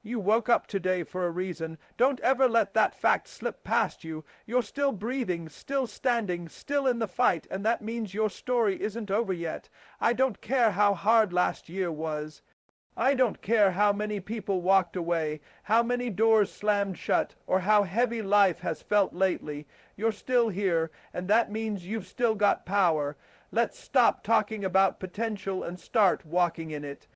You woke up today for a reason. Don't ever let that fact slip past you. You're still breathing, still standing, still in the fight, and that means your story isn't over yet. I don't care how hard last year was. I don't care how many people walked away, how many doors slammed shut, or how heavy life has felt lately. You're still here, and that means you've still got power. Let's stop talking about potential and start walking in it.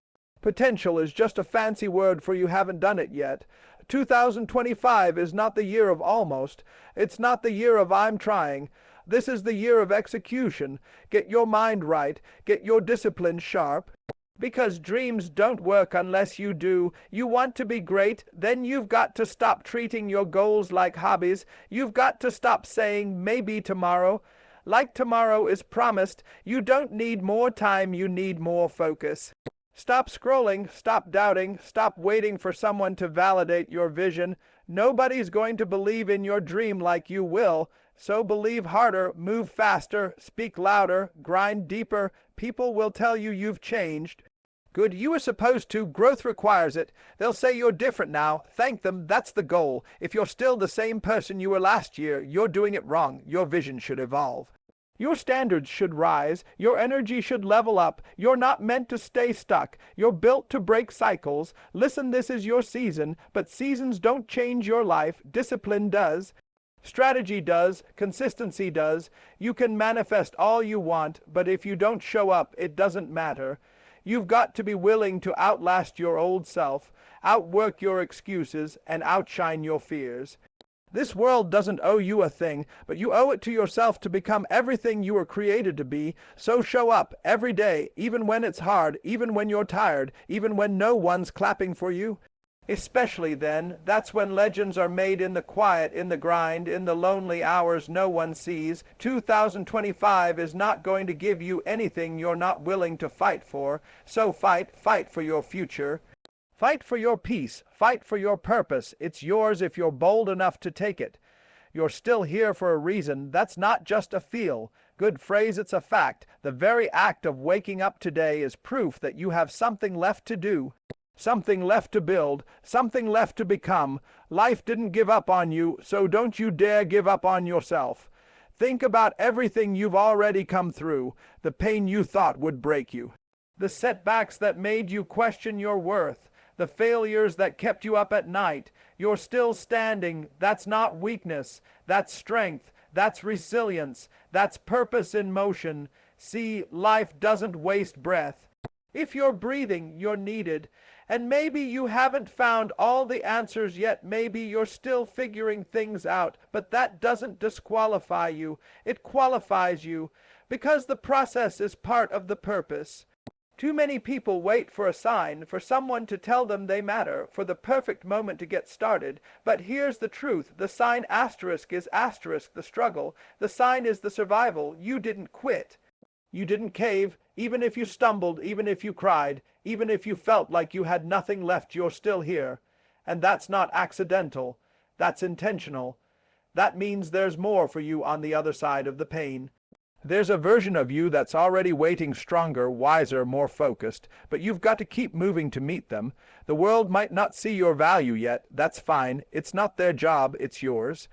Potential is just a fancy word for you haven't done it yet. 2025 is not the year of almost. It's not the year of I'm trying. This is the year of execution. Get your mind right. Get your discipline sharp. Because dreams don't work unless you do. You want to be great, then you've got to stop treating your goals like hobbies. You've got to stop saying maybe tomorrow. Like tomorrow is promised. You don't need more time, you need more focus. Stop scrolling, stop doubting, stop waiting for someone to validate your vision. Nobody's going to believe in your dream like you will. So believe harder, move faster, speak louder, grind deeper. People will tell you you've changed. Good, you were supposed to. Growth requires it. They'll say you're different now. Thank them, that's the goal. If you're still the same person you were last year, you're doing it wrong. Your vision should evolve. Your standards should rise. Your energy should level up. You're not meant to stay stuck. You're built to break cycles. Listen, this is your season, but seasons don't change your life. Discipline does. Strategy does. Consistency does. You can manifest all you want, but if you don't show up, it doesn't matter. You've got to be willing to outlast your old self, outwork your excuses, and outshine your fears. This world doesn't owe you a thing, but you owe it to yourself to become everything you were created to be. So show up every day, even when it's hard, even when you're tired, even when no one's clapping for you. Especially then, that's when legends are made in the quiet, in the grind, in the lonely hours no one sees. 2025 is not going to give you anything you're not willing to fight for. So fight for your future. Fight for your peace, fight for your purpose. It's yours if you're bold enough to take it. You're still here for a reason. That's not just a feel. Good phrase, it's a fact. The very act of waking up today is proof that you have something left to do. Something left to build, something left to become. Life didn't give up on you, so don't you dare give up on yourself. Think about everything you've already come through, the pain you thought would break you, the setbacks that made you question your worth, the failures that kept you up at night. You're still standing. That's not weakness. That's strength. That's resilience. That's purpose in motion. See, life doesn't waste breath. If you're breathing, you're needed. And maybe you haven't found all the answers yet. Maybe you're still figuring things out. But that doesn't disqualify you. It qualifies you. Because the process is part of the purpose. Too many people wait for a sign, for someone to tell them they matter, for the perfect moment to get started. But here's the truth. The sign asterisk is asterisk the struggle. The sign is the survival. You didn't quit. You didn't cave. Even if you stumbled, even if you cried, even if you felt like you had nothing left, you're still here. And that's not accidental. That's intentional. That means there's more for you on the other side of the pain. There's a version of you that's already waiting, stronger, wiser, more focused, but you've got to keep moving to meet them. The world might not see your value yet. That's fine. It's not their job, it's yours.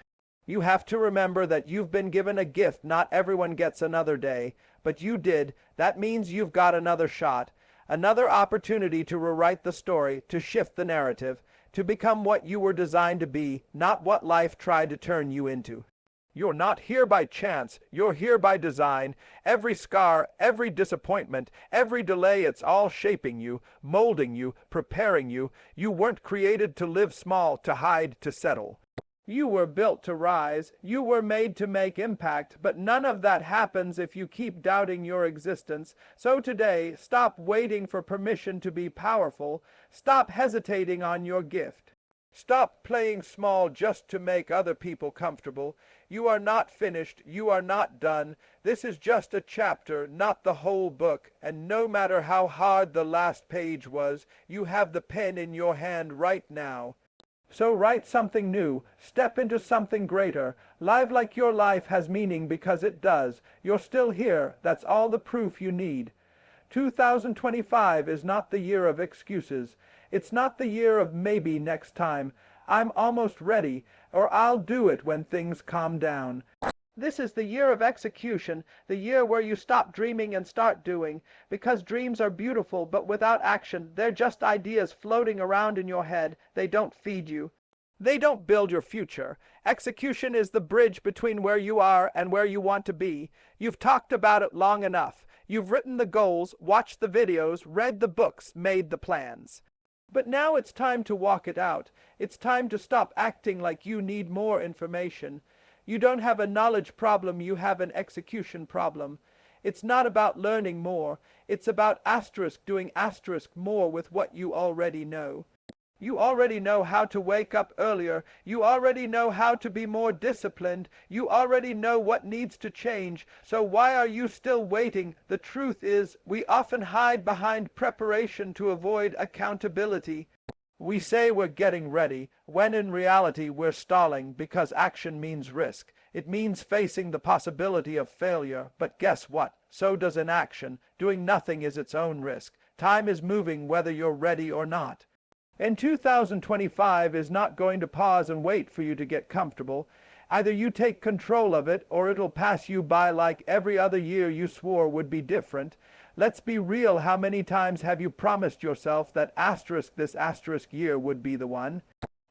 You have to remember that you've been given a gift. Not everyone gets another day, but you did. That means you've got another shot, another opportunity to rewrite the story, to shift the narrative, to become what you were designed to be, not what life tried to turn you into. You're not here by chance. You're here by design. Every scar, every disappointment, every delay, it's all shaping you, molding you, preparing you. You weren't created to live small, to hide, to settle. You were built to rise. You were made to make impact, but none of that happens if you keep doubting your existence. So today, stop waiting for permission to be powerful. Stop hesitating on your gift. Stop playing small just to make other people comfortable. You are not finished. You are not done. This is just a chapter, not the whole book. And no matter how hard the last page was, you have the pen in your hand right now. So write something new. Step into something greater. Live like your life has meaning, because it does. You're still here. That's all the proof you need. 2025 is not the year of excuses. It's not the year of maybe next time. I'm almost ready, or I'll do it when things calm down. This is the year of execution, the year where you stop dreaming and start doing, because dreams are beautiful, but without action, they're just ideas floating around in your head. They don't feed you. They don't build your future. Execution is the bridge between where you are and where you want to be. You've talked about it long enough. You've written the goals, watched the videos, read the books, made the plans. But now it's time to walk it out. It's time to stop acting like you need more information. You don't have a knowledge problem, you have an execution problem. It's not about learning more. It's about doing more with what you already know. You already know how to wake up earlier. You already know how to be more disciplined. You already know what needs to change. So why are you still waiting? The truth is, we often hide behind preparation to avoid accountability. We say we're getting ready, when in reality we're stalling because action means risk. It means facing the possibility of failure. But guess what? So does inaction. Doing nothing is its own risk. Time is moving whether you're ready or not. And 2025 is not going to pause and wait for you to get comfortable. Either you take control of it, or it'll pass you by like every other year you swore would be different. Let's be real, how many times have you promised yourself that this asterisk year would be the one?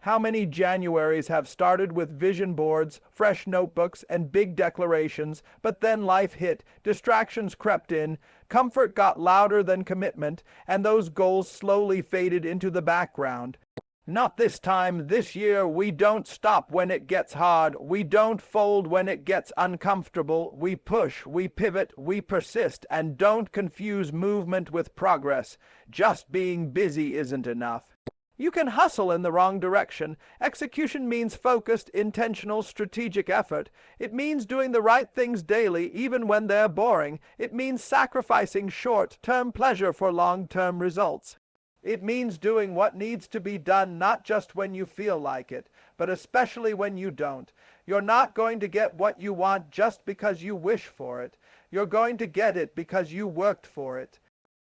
How many Januaries have started with vision boards, fresh notebooks, and big declarations, but then life hit, distractions crept in, comfort got louder than commitment, and those goals slowly faded into the background. Not this time, this year. We don't stop when it gets hard. We don't fold when it gets uncomfortable. We push, we pivot, we persist, and don't confuse movement with progress. Just being busy isn't enough. You can hustle in the wrong direction. Execution means focused, intentional, strategic effort. It means doing the right things daily, even when they're boring. It means sacrificing short-term pleasure for long-term results. It means doing what needs to be done, not just when you feel like it, but especially when you don't. You're not going to get what you want just because you wish for it. You're going to get it because you worked for it.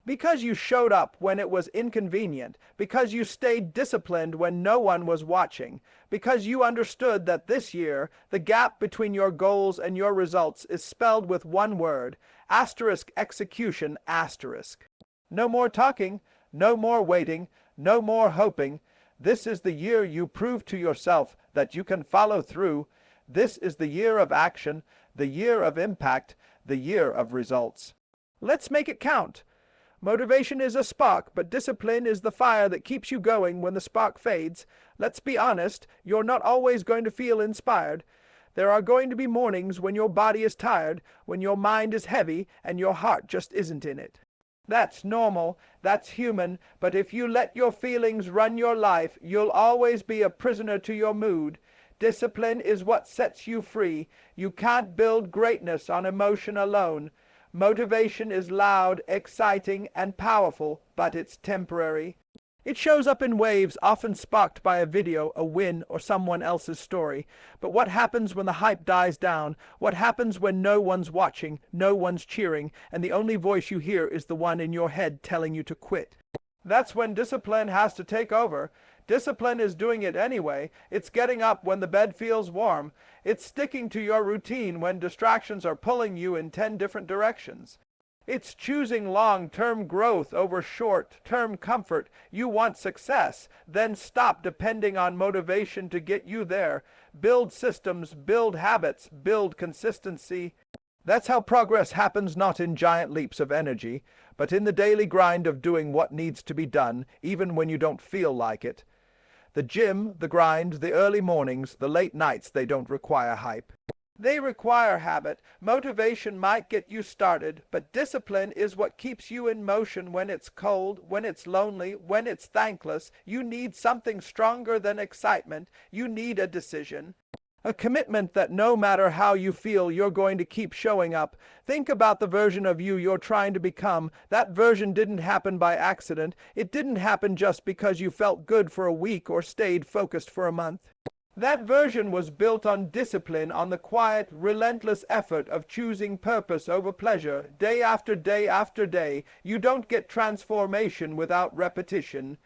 Because you showed up when it was inconvenient, because you stayed disciplined when no one was watching, because you understood that this year, the gap between your goals and your results is spelled with one word, execution. No more talking, no more waiting, no more hoping. This is the year you prove to yourself that you can follow through. This is the year of action, the year of impact, the year of results. Let's make it count. Motivation is a spark, but discipline is the fire that keeps you going when the spark fades. Let's be honest, you're not always going to feel inspired. There are going to be mornings when your body is tired, when your mind is heavy, and your heart just isn't in it. That's normal, that's human, but if you let your feelings run your life, you'll always be a prisoner to your mood. Discipline is what sets you free. You can't build greatness on emotion alone. Motivation is loud, exciting, and powerful, but it's temporary. It shows up in waves, often sparked by a video, a win, or someone else's story. But what happens when the hype dies down? What happens when no one's watching, no one's cheering, and the only voice you hear is the one in your head telling you to quit? That's when discipline has to take over. Discipline is doing it anyway. It's getting up when the bed feels warm. It's sticking to your routine when distractions are pulling you in 10 different directions. It's choosing long-term growth over short-term comfort. You want success, then stop depending on motivation to get you there. Build systems, build habits, build consistency. That's how progress happens, not in giant leaps of energy, but in the daily grind of doing what needs to be done, even when you don't feel like it. The gym, the grind, the early mornings, the late nights, they don't require hype. They require habit. Motivation might get you started, but discipline is what keeps you in motion when it's cold, when it's lonely, when it's thankless. You need something stronger than excitement. You need a decision. A commitment that no matter how you feel, you're going to keep showing up. Think about the version of you you're trying to become. That version didn't happen by accident. It didn't happen just because you felt good for a week or stayed focused for a month. That version was built on discipline, on the quiet, relentless effort of choosing purpose over pleasure, day after day after day. You don't get transformation without repetition.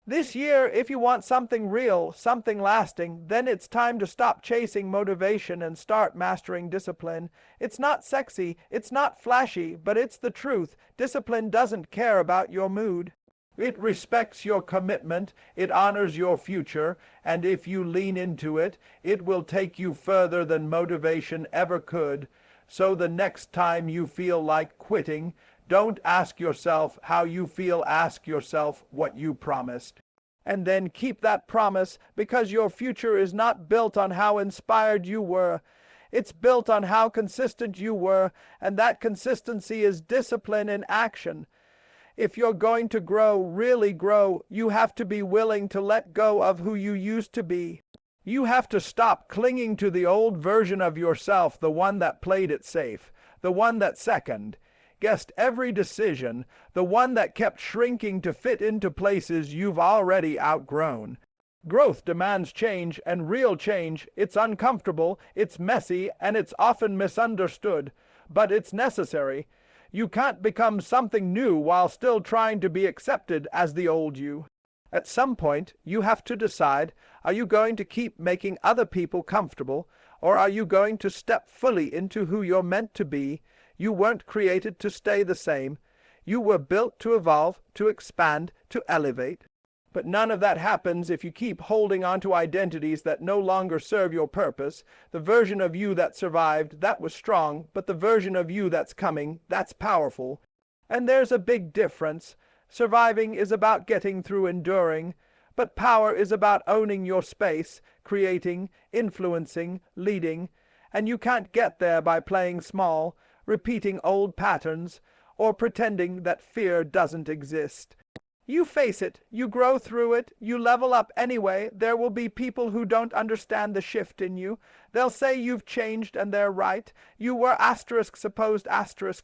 This year, if you want something real, something lasting, then it's time to stop chasing motivation and start mastering discipline. It's not sexy, it's not flashy, but it's the truth. Discipline doesn't care about your mood. It respects your commitment, it honors your future, and if you lean into it, it will take you further than motivation ever could. So the next time you feel like quitting, don't ask yourself how you feel, ask yourself what you promised. And then keep that promise, because your future is not built on how inspired you were. It's built on how consistent you were, and that consistency is discipline in action. If you're going to grow, really grow, you have to be willing to let go of who you used to be. You have to stop clinging to the old version of yourself, the one that played it safe, the one that guessed every decision, the one that kept shrinking to fit into places you've already outgrown. Growth demands change, and real change, it's uncomfortable, it's messy, and it's often misunderstood, but it's necessary. You can't become something new while still trying to be accepted as the old you. At some point, you have to decide, are you going to keep making other people comfortable, or are you going to step fully into who you're meant to be? You weren't created to stay the same. You were built to evolve, to expand, to elevate. But none of that happens if you keep holding on to identities that no longer serve your purpose. The version of you that survived, that was strong, but the version of you that's coming, that's powerful. And there's a big difference. Surviving is about getting through enduring, but power is about owning your space, creating, influencing, leading. And you can't get there by playing small, repeating old patterns, or pretending that fear doesn't exist. You face it, you grow through it, you level up anyway. There will be people who don't understand the shift in you. They'll say you've changed, and they're right. You were supposed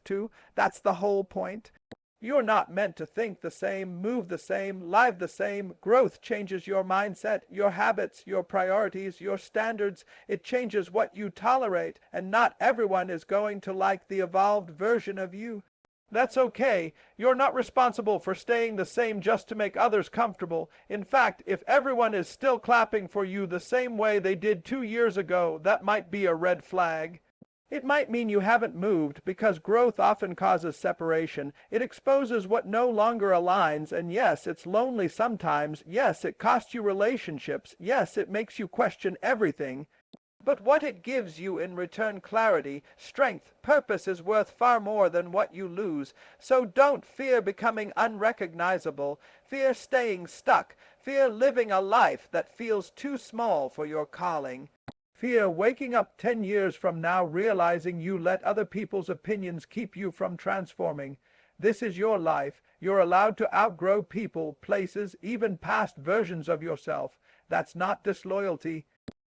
to. That's the whole point. You're not meant to think the same, move the same, live the same. Growth changes your mindset, your habits, your priorities, your standards. It changes what you tolerate, and not everyone is going to like the evolved version of you. That's okay. You're not responsible for staying the same just to make others comfortable. In fact, if everyone is still clapping for you the same way they did 2 years ago, that might be a red flag. It might mean you haven't moved, because growth often causes separation. It exposes what no longer aligns, and yes, it's lonely sometimes. Yes, it costs you relationships. Yes, it makes you question everything. But what it gives you in return, clarity, strength, purpose, is worth far more than what you lose. So don't fear becoming unrecognizable, fear staying stuck, fear living a life that feels too small for your calling. Fear waking up 10 years from now realizing you let other people's opinions keep you from transforming. This is your life. You're allowed to outgrow people, places, even past versions of yourself. That's not disloyalty.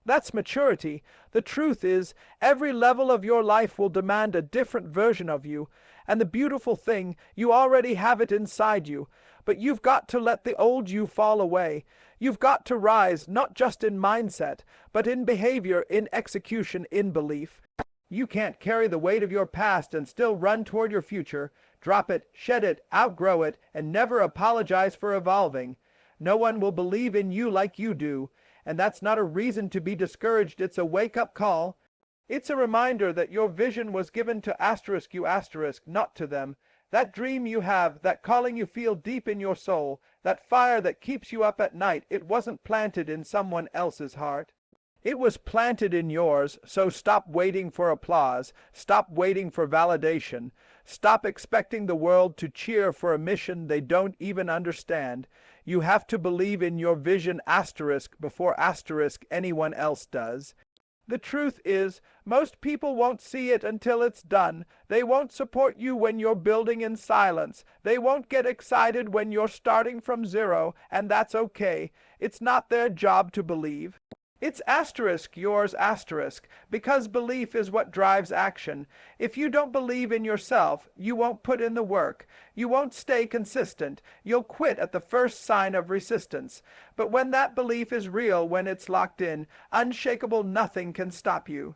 That's maturity. The truth is, every level of your life will demand a different version of you. And the beautiful thing, you already have it inside you. But you've got to let the old you fall away. You've got to rise, not just in mindset, but in behavior, in execution, in belief. You can't carry the weight of your past and still run toward your future. Drop it, shed it, outgrow it, and never apologize for evolving. No one will believe in you like you do. And that's not a reason to be discouraged. It's a wake-up call. It's a reminder that your vision was given to you, not to them. That dream you have, that calling you feel deep in your soul, that fire that keeps you up at night, it wasn't planted in someone else's heart. It was planted in yours, so stop waiting for applause. Stop waiting for validation. Stop expecting the world to cheer for a mission they don't even understand. You have to believe in your vision before anyone else does. The truth is, most people won't see it until it's done. They won't support you when you're building in silence. They won't get excited when you're starting from zero, and that's okay. It's not their job to believe. It's yours, because belief is what drives action. If you don't believe in yourself, you won't put in the work. You won't stay consistent. You'll quit at the first sign of resistance. But when that belief is real, when it's locked in, unshakable, nothing can stop you.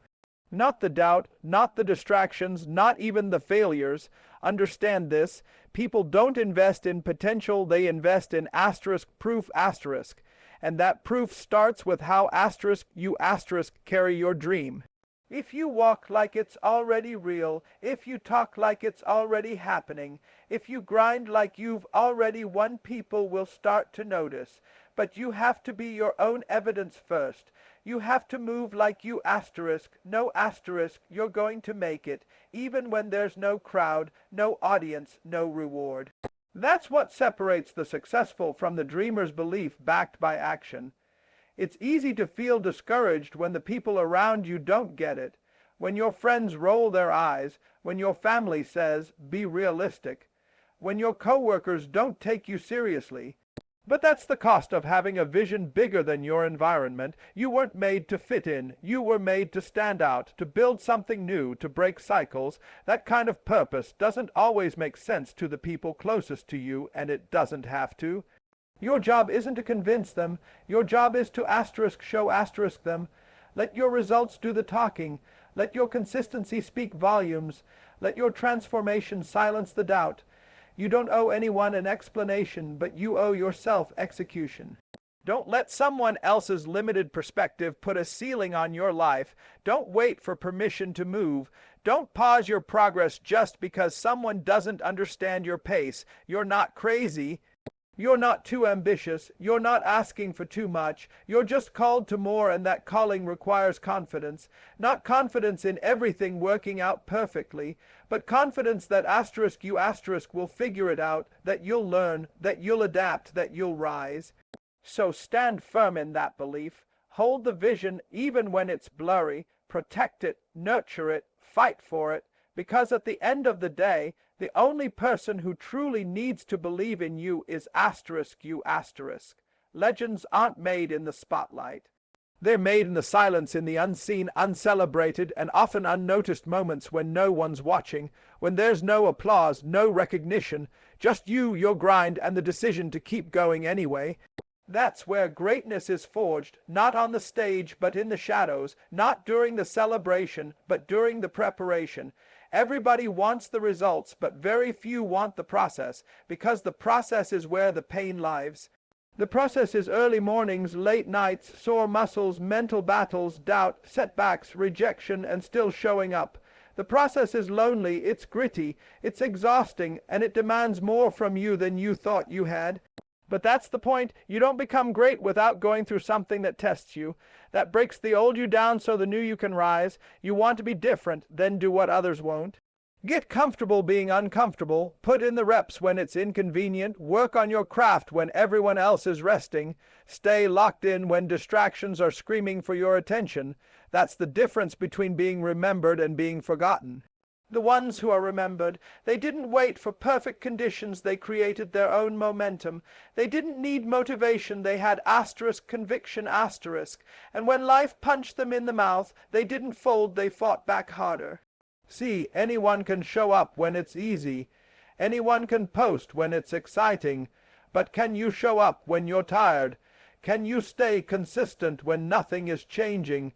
Not the doubt, not the distractions, not even the failures. Understand this. People don't invest in potential, they invest in asterisk proof asterisk. And that proof starts with how asterisk you asterisk carry your dream. If you walk like it's already real, if you talk like it's already happening, if you grind like you've already won, people will start to notice. But you have to be your own evidence first. You have to move like you asterisk, no asterisk, you're going to make it, even when there's no crowd, no audience, no reward. That's what separates the successful from the dreamer's belief backed by action. It's easy to feel discouraged when the people around you don't get it, when your friends roll their eyes, when your family says, "Be realistic," when your coworkers don't take you seriously. But that's the cost of having a vision bigger than your environment. You weren't made to fit in. You were made to stand out, to build something new, to break cycles. That kind of purpose doesn't always make sense to the people closest to you, and it doesn't have to. Your job isn't to convince them. Your job is to asterisk show asterisk them. Let your results do the talking. Let your consistency speak volumes. Let your transformation silence the doubt. You don't owe anyone an explanation, but you owe yourself execution. Don't let someone else's limited perspective put a ceiling on your life. Don't wait for permission to move. Don't pause your progress just because someone doesn't understand your pace. You're not crazy. You're not too ambitious. You're not asking for too much. You're just called to more, and that calling requires confidence. Not confidence in everything working out perfectly, but confidence that asterisk you asterisk will figure it out, that you'll learn, that you'll adapt, that you'll rise. So stand firm in that belief. Hold the vision even when it's blurry. Protect it, nurture it, fight for it, because at the end of the day, the only person who truly needs to believe in you is asterisk you asterisk. Legends aren't made in the spotlight. They're made in the silence, in the unseen, uncelebrated, and often unnoticed moments when no one's watching, when there's no applause, no recognition, just you, your grind, and the decision to keep going anyway. That's where greatness is forged, not on the stage, but in the shadows, not during the celebration, but during the preparation. Everybody wants the results, but very few want the process, because the process is where the pain lies. The process is early mornings, late nights, sore muscles, mental battles, doubt, setbacks, rejection, and still showing up. The process is lonely, it's gritty, it's exhausting, and it demands more from you than you thought you had. But that's the point. You don't become great without going through something that tests you, that breaks the old you down so the new you can rise. You want to be different, then do what others won't. Get comfortable being uncomfortable. Put in the reps when it's inconvenient. Work on your craft when everyone else is resting. Stay locked in when distractions are screaming for your attention. That's the difference between being remembered and being forgotten. The ones who are remembered, they didn't wait for perfect conditions, they created their own momentum. They didn't need motivation, they had asterisk conviction asterisk. And when life punched them in the mouth, they didn't fold, they fought back harder. See, anyone can show up when it's easy. Anyone can post when it's exciting. But can you show up when you're tired? Can you stay consistent when nothing is changing?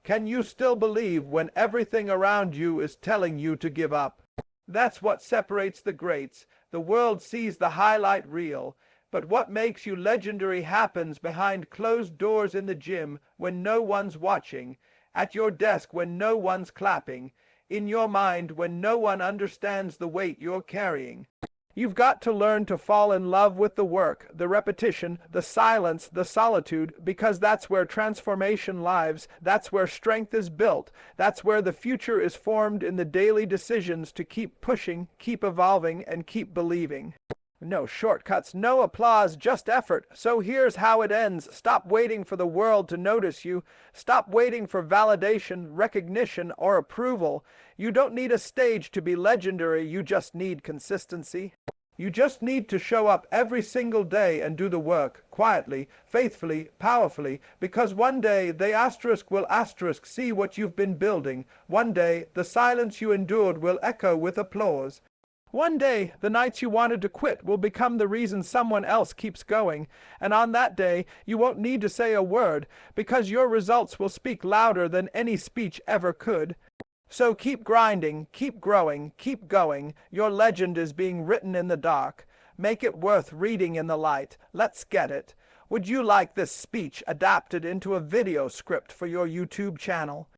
Can you still believe when everything around you is telling you to give up? That's what separates the greats. The world sees the highlight reel. But what makes you legendary happens behind closed doors in the gym when no one's watching, at your desk when no one's clapping, in your mind when no one understands the weight you're carrying. You've got to learn to fall in love with the work, the repetition, the silence, the solitude, because that's where transformation lives, that's where strength is built, that's where the future is formed in the daily decisions to keep pushing, keep evolving, and keep believing. No shortcuts, no applause, just effort. So here's how it ends. Stop waiting for the world to notice you. Stop waiting for validation, recognition, or approval. You don't need a stage to be legendary, you just need consistency. You just need to show up every single day and do the work, quietly, faithfully, powerfully, because one day the asterisk will asterisk see what you've been building. One day the silence you endured will echo with applause. One day, the nights you wanted to quit will become the reason someone else keeps going, and on that day, you won't need to say a word, because your results will speak louder than any speech ever could. So keep grinding, keep growing, keep going. Your legend is being written in the dark. Make it worth reading in the light. Let's get it. Would you like this speech adapted into a video script for your YouTube channel?